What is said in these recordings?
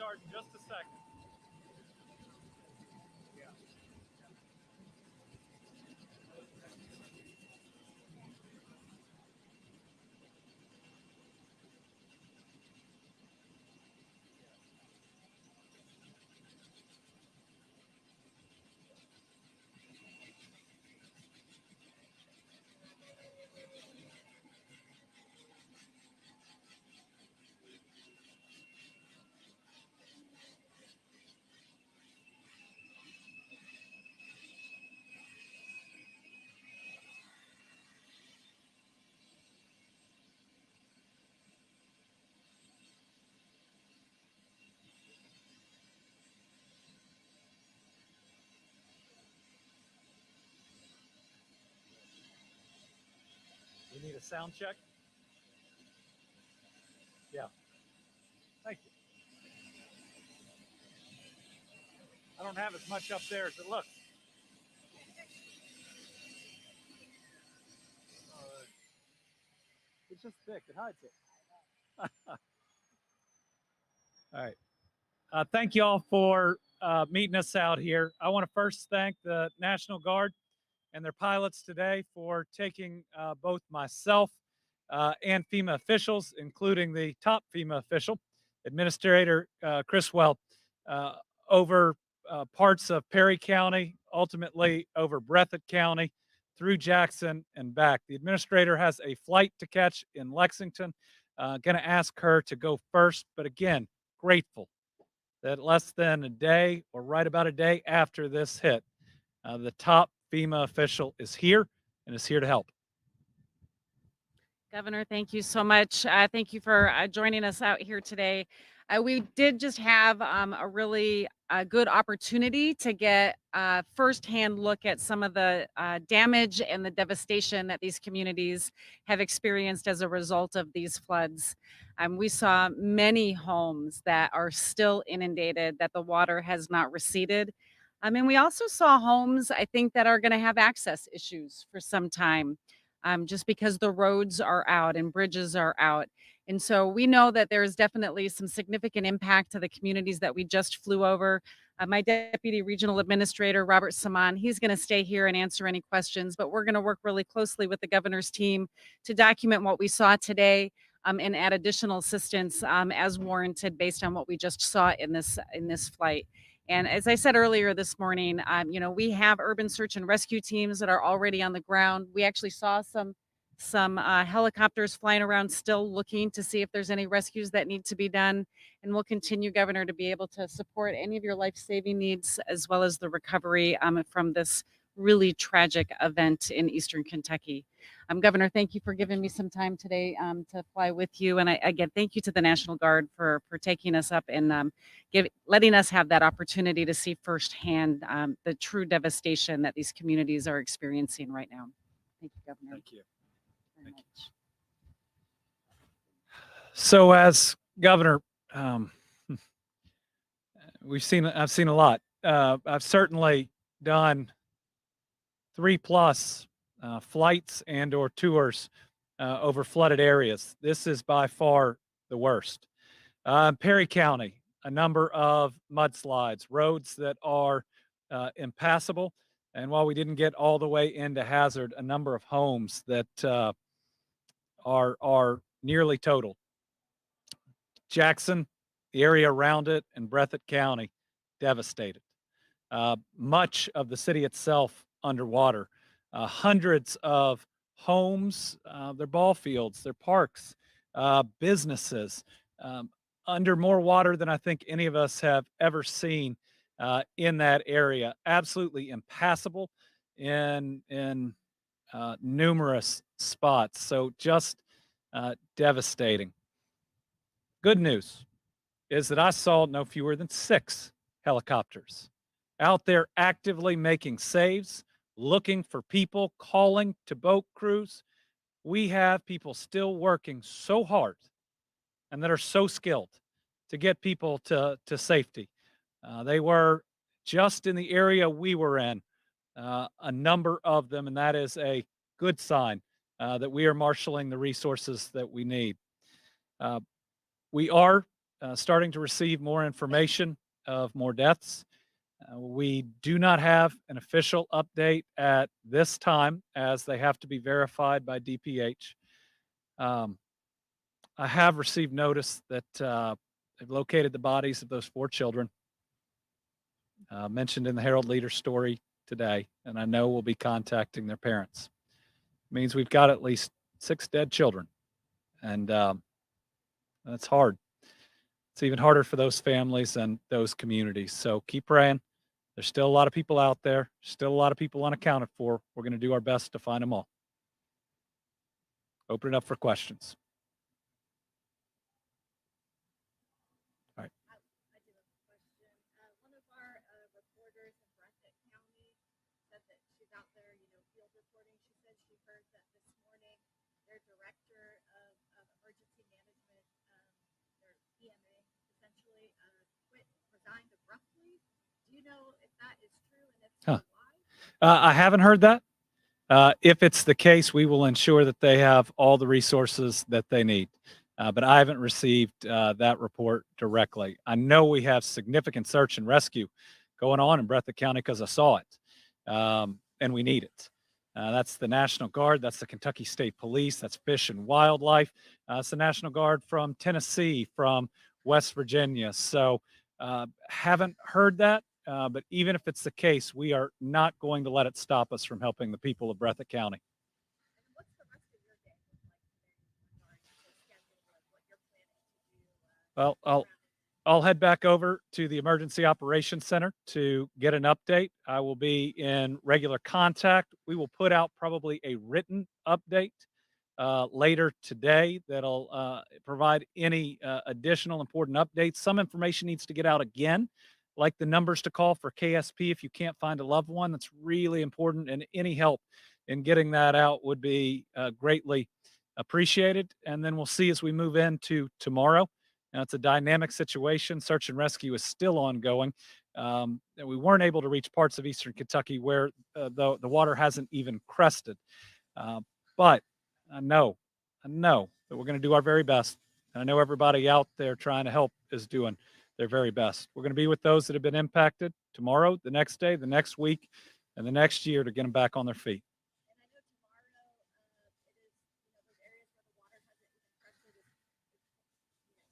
start in just a second. You need a sound check? Yeah. Thank you. I don't have as much up there as it looks. It's just thick. It hides it. All right. Thank you all for meeting us out here. I want to first thank the National Guard and their pilots today for taking both myself and FEMA officials, including the top FEMA official, Administrator Criswell, over parts of Perry County, ultimately over Breathitt County, through Jackson and back. The administrator has a flight to catch in Lexington. Going to ask her to go first, but again, grateful that less than a day or right about a day after this hit, the top FEMA official is here and is here to help. Governor, thank you so much. Thank you for joining us out here today. We did just have a really good opportunity to get a firsthand look at some of the damage and the devastation that these communities have experienced as a result of these floods. We saw many homes that are still inundated, that the water has not receded. And we also saw homes, I think, that are going to have access issues for some time. Just because the roads are out and bridges are out. And so we know that there is definitely some significant impact to the communities that we just flew over. My Deputy Regional Administrator, Robert Saman, he's going to stay here and answer any questions, but we're going to work really closely with the governor's team to document what we saw today and add additional assistance as warranted based on what we just saw in this flight. And as I said earlier this morning, we have urban search and rescue teams that are already on the ground. We actually saw some helicopters flying around still looking to see if there's any rescues that need to be done. And we'll continue, Governor, to be able to support any of your life-saving needs as well as the recovery from this really tragic event in Eastern Kentucky. Governor, thank you for giving me some time today to fly with you. And again, thank you to the National Guard for taking us up and letting us have that opportunity to see firsthand the true devastation that these communities are experiencing right now. Thank you, Governor. Thank you. Thank you. So as governor, I've seen a lot. I've certainly done 3+ flights and or tours over flooded areas. This is by far the worst. Perry County, a number of mudslides, roads that are impassable. And while we didn't get all the way into hazard, a number of homes that are nearly totaled. Jackson, the area around it, and Breathitt County, devastated. Much of the city itself underwater. Hundreds of homes, their ball fields, their parks, businesses, under more water than I think any of us have ever seen in that area. Absolutely impassable in numerous spots. So just devastating. Good news is that I saw no fewer than 6 helicopters out there actively making saves, looking for people, calling to boat crews. We have people still working so hard and that are so skilled to get people to safety. They were just in the area we were in, a number of them, and that is a good sign that we are marshaling the resources that we need. We are starting to receive more information of more deaths. We do not have an official update at this time as they have to be verified by DPH. Um, I have received notice that they've located the bodies of those 4 children mentioned in the Herald Leader story today, and I know we'll be contacting their parents. It means we've got at least 6 dead children, and that's hard. It's even harder for those families and those communities. So keep praying. There's still a lot of people out there, still a lot of people unaccounted for. We're going to do our best to find them all. Open it up for questions. All right. I do have a question. One of our reporters in Breathitt County said that she's out there, field reporting. She said she heard that this morning their director of emergency management, their EMA, essentially resigned abruptly. Do you know if that is true, and if so, why? I haven't heard that. If it's the case, we will ensure that they have all the resources that they need. But I haven't received that report directly. I know we have significant search and rescue going on in Breathitt County because I saw it, and we need it. That's the National Guard. That's the Kentucky State Police. That's Fish and Wildlife. It's the National Guard from Tennessee, from West Virginia. So haven't heard that. But even if it's the case, we are not going to let it stop us from helping the people of Breathitt County. And what's the rest of your day look like today regarding the schedule of what you're planning to do? Well, I'll head back over to the Emergency Operations Center to get an update. I will be in regular contact. We will put out probably a written update later today that'll provide any additional important updates. Some information needs to get out again, like the numbers to call for KSP if you can't find a loved one. That's really important, and any help in getting that out would be greatly appreciated. And then we'll see as we move into tomorrow. Now, it's a dynamic situation. Search and rescue is still ongoing. And we weren't able to reach parts of eastern Kentucky where the water hasn't even crested. But I know that we're going to do our very best. And I know everybody out there trying to help is doing their very best. We're going to be with those that have been impacted tomorrow, the next day, the next week, and the next year to get them back on their feet. And I know tomorrow it is, those areas where the water hasn't even crested is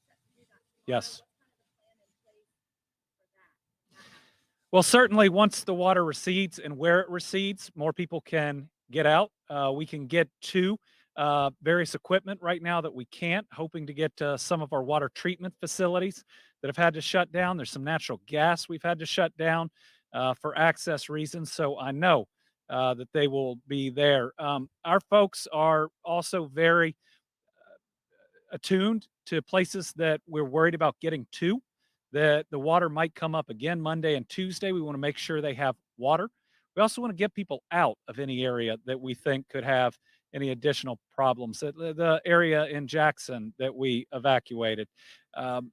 set to do that tomorrow. Yes. What's kind of the plan in place for that? Well, certainly once the water recedes and where it recedes, more people can get out. We can get to various equipment right now that we can't, hoping to get to some of our water treatment facilities that have had to shut down. There's some natural gas we've had to shut down for access reasons. So I know that they will be there. Our folks are also very attuned to places that we're worried about getting to, that the water might come up again Monday and Tuesday. We want to make sure they have water. We also want to get people out of any area that we think could have any additional problems. The area in Jackson that we evacuated,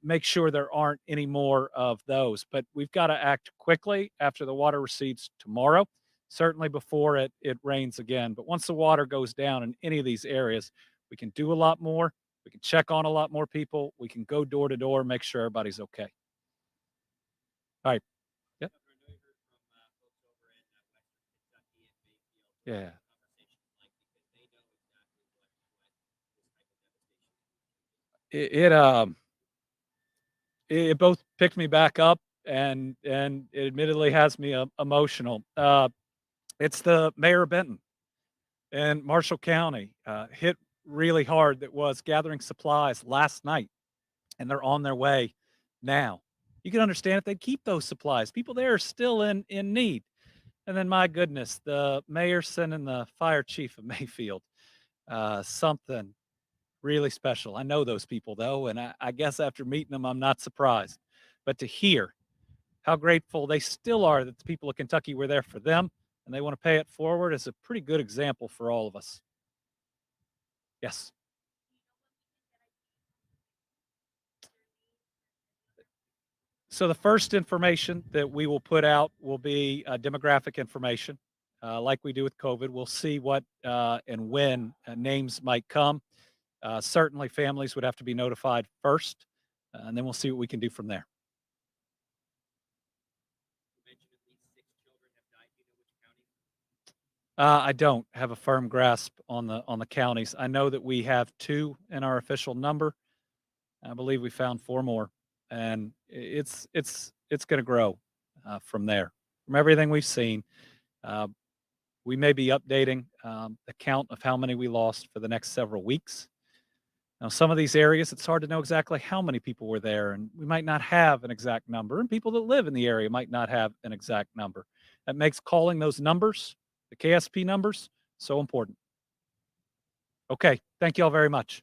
make sure there aren't any more of those. But we've got to act quickly after the water recedes tomorrow, certainly before it rains again. But once the water goes down in any of these areas, we can do a lot more. We can check on a lot more people. We can go door to door, make sure everybody's okay. All right. Yep. Yeah. It both picked me back up and it admittedly has me emotional. It's the mayor of Benton and Marshall County hit really hard. That was gathering supplies last night, and they're on their way now. You can understand if they keep those supplies. People there are still in need. And then, my goodness, the mayor sending the fire chief of Mayfield something really special. I know those people, though, and I guess after meeting them, I'm not surprised. But to hear how grateful they still are that the people of Kentucky were there for them and they want to pay it forward is a pretty good example for all of us. Yes. So the first information that we will put out will be demographic information, like we do with COVID. We'll see what and when names might come. Certainly, families would have to be notified first. and then we'll see what we can do from there. You mentioned at least 6 children have died. Do you know which county? I don't have a firm grasp on the counties. I know that we have 2 in our official number. I believe we found 4 more, and it's going to grow from there. From everything we've seen, we may be updating the count of how many we lost for the next several weeks. Now, some of these areas, it's hard to know exactly how many people were there, and we might not have an exact number, and people that live in the area might not have an exact number. That makes calling those numbers, the KSP numbers, so important. Okay, thank you all very much.